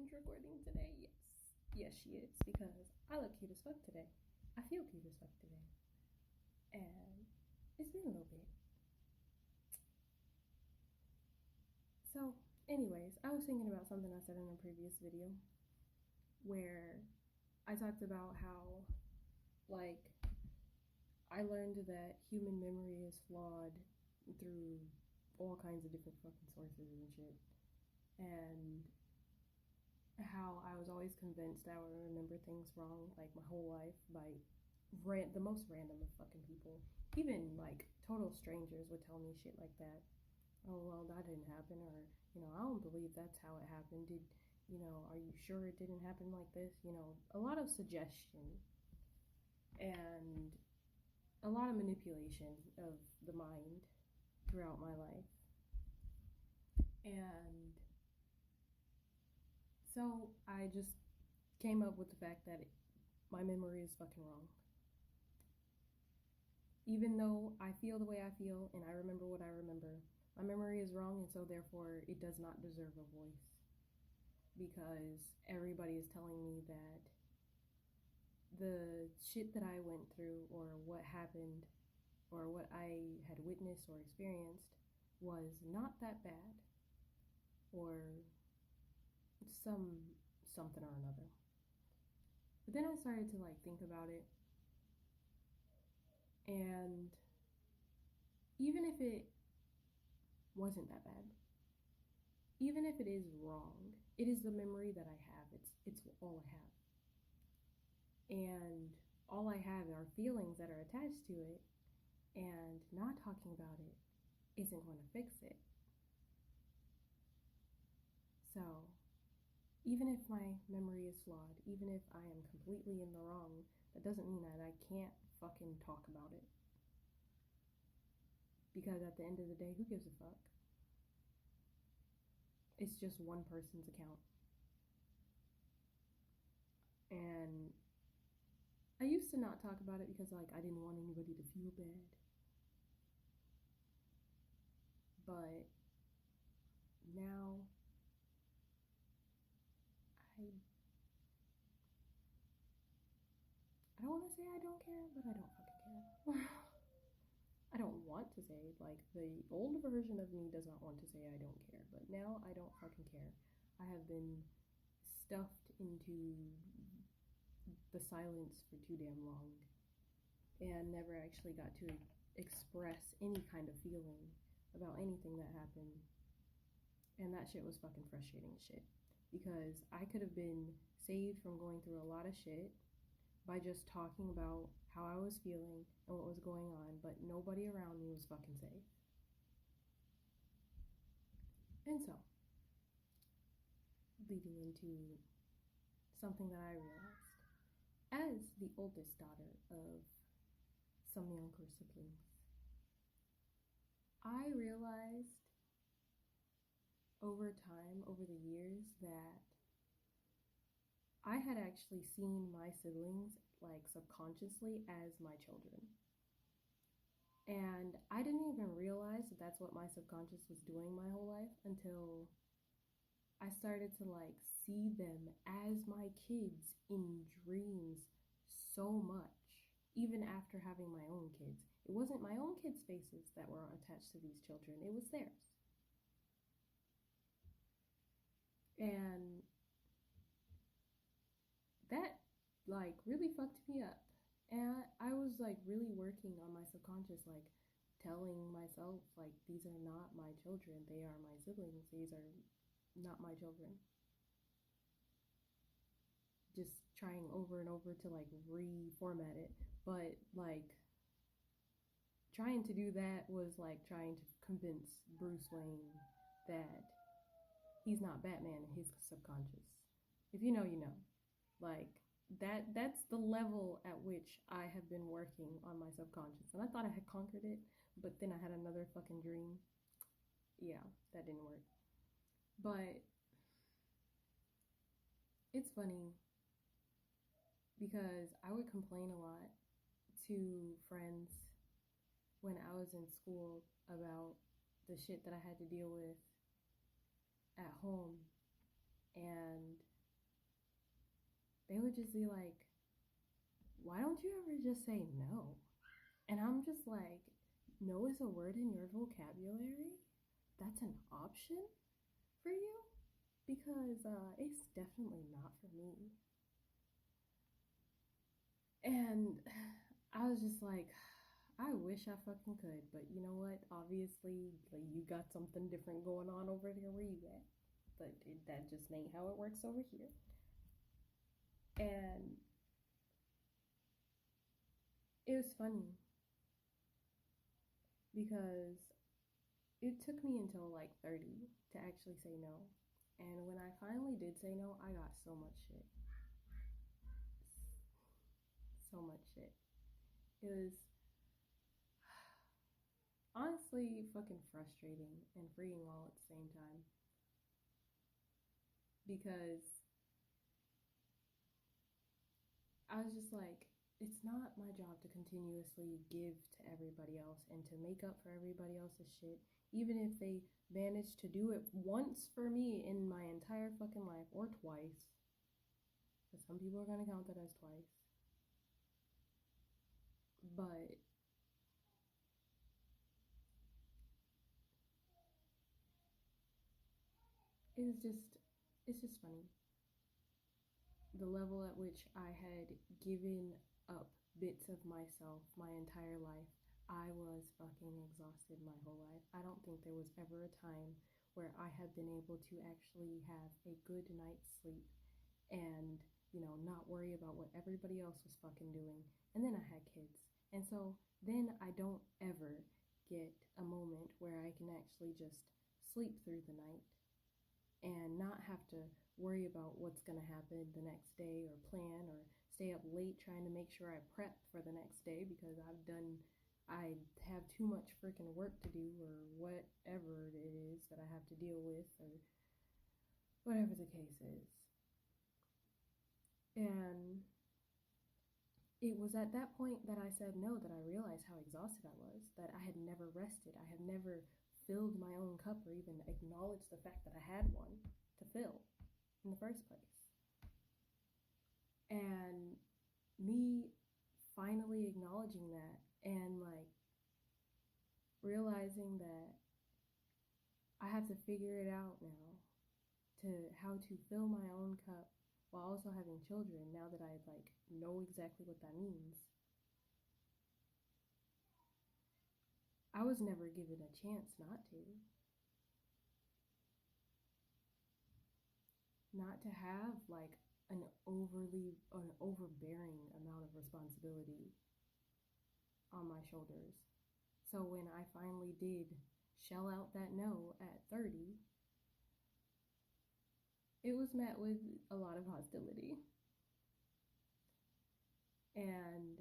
binge recording today. Yes, she is, because I look cute as fuck today. I feel cute as fuck today. And it's been a little bit. So, anyways, I was thinking about something I said in a previous video where I talked about how, like, I learned that human memory is flawed through all kinds of different fucking sources and shit. And how I was always convinced I would remember things wrong, like, my whole life by the most random of fucking people. Even, like, total strangers would tell me shit like that. Oh, well, that didn't happen, or, I don't believe that's how it happened. Are you sure it didn't happen like this? A lot of suggestion and a lot of manipulation of the mind throughout my life. And so I just came up with the fact that my memory is fucking wrong. Even though I feel the way I feel and I remember what I remember, my memory is wrong, and so therefore it does not deserve a voice. Because everybody is telling me that the shit that I went through, or what happened, or what I had witnessed or experienced was not that bad, or something or another. But then I started to think about it, and even if it wasn't that bad, even if it is wrong, it is the memory that I have. It's all I have. And all I have are feelings that are attached to it, and not talking about it isn't going to fix it. So, even if my memory is flawed, even if I am completely in the wrong, that doesn't mean that I can't fucking talk about it. Because at the end of the day, who gives a fuck? It's just one person's account. And I used to not talk about it because I didn't want anybody to feel bad. But now I don't want to say I don't care, but I don't fucking care. I don't want to say, the old version of me does not want to say I don't care, but now I don't fucking care. I have been stuffed into the silence for too damn long and never actually got to express any kind of feeling about anything that happened. And that shit was fucking frustrating as shit, because I could have been saved from going through a lot of shit by just talking about how I was feeling and what was going on, but nobody around me was fucking safe. And so, leading into something that I realized as the oldest daughter of some younger siblings, I realized over time, over the years, that I had actually seen my siblings subconsciously as my children. And I didn't even realize that that's what my subconscious was doing my whole life until I started to see them as my kids in dreams so much, even after having my own kids. It wasn't my own kids' faces that were attached to these children, it was theirs. And that really fucked me up. And I was really working on my subconscious, telling myself these are not my children, they are my siblings, these are not my children. Just trying over and over to reformat it, but trying to do that was trying to convince Bruce Wayne that he's not Batman in his subconscious. If you know, you know. That's the level at which I have been working on my subconscious. And I thought I had conquered it, but then I had another fucking dream. Yeah, that didn't work. But it's funny because I would complain a lot to friends when I was in school about the shit that I had to deal with at home. And they would just be like, why don't you ever just say no? And I'm just like, no is a word in your vocabulary? That's an option for you? Because it's definitely not for me. And I was just like, I wish I fucking could, but you know what? Obviously, like, you got something different going on over there where you at. But that just ain't how it works over here. And it was funny because it took me until like 30 to actually say no. And when I finally did say no, I got so much shit. So much shit. It was honestly fucking frustrating and freeing all at the same time. Because I was just like, it's not my job to continuously give to everybody else and to make up for everybody else's shit, even if they manage to do it once for me in my entire fucking life, or twice. Because some people are gonna count that as twice. But it's just funny. The level at which I had given up bits of myself my entire life. I was fucking exhausted my whole life. I don't think there was ever a time where I have been able to actually have a good night's sleep and, not worry about what everybody else was fucking doing. And then I had kids. And so then I don't ever get a moment where I can actually just sleep through the night and not have to worry about what's going to happen the next day or plan or stay up late trying to make sure I prep for the next day because I have too much freaking work to do or whatever it is that I have to deal with or whatever the case is. And it was at that point that I said no that I realized how exhausted I was, that I had never rested. I had never filled my own cup or even acknowledged the fact that I had one to fill in the first place. And me finally acknowledging that and like realizing that I have to figure it out now to how to fill my own cup while also having children, now that I like know exactly what that means. I was never given a chance not to. Not to have like an overbearing amount of responsibility on my shoulders. So when I finally did shell out that no at 30, it was met with a lot of hostility. And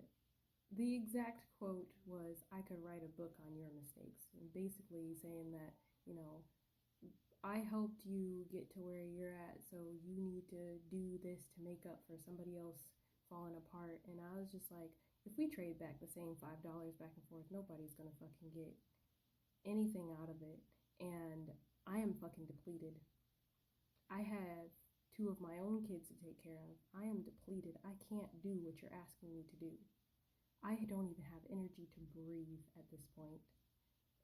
the exact quote was, I could write a book on your mistakes. And basically saying that, I helped you get to where you're at, so you need to do this to make up for somebody else falling apart. And I was just like, if we trade back the same $5 back and forth, nobody's gonna fucking get anything out of it. And I am fucking depleted. I have 2 of my own kids to take care of. I am depleted. I can't do what you're asking me to do. I don't even have energy to breathe at this point.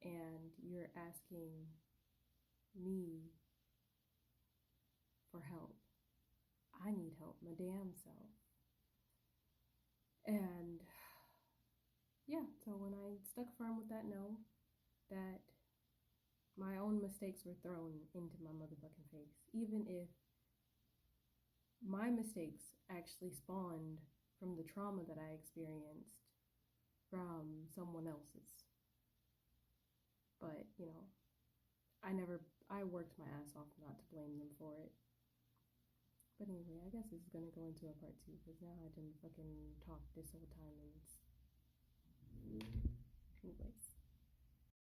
And you're asking me for help. I need help, my damn self. And yeah, so when I stuck firm with that no, that my own mistakes were thrown into my motherfucking face, even if my mistakes actually spawned from the trauma that I experienced from someone else's. But, I worked my ass off not to blame them for it. But anyway, I guess this is gonna go into a part 2 because now I didn't fucking talk this whole time and anyways.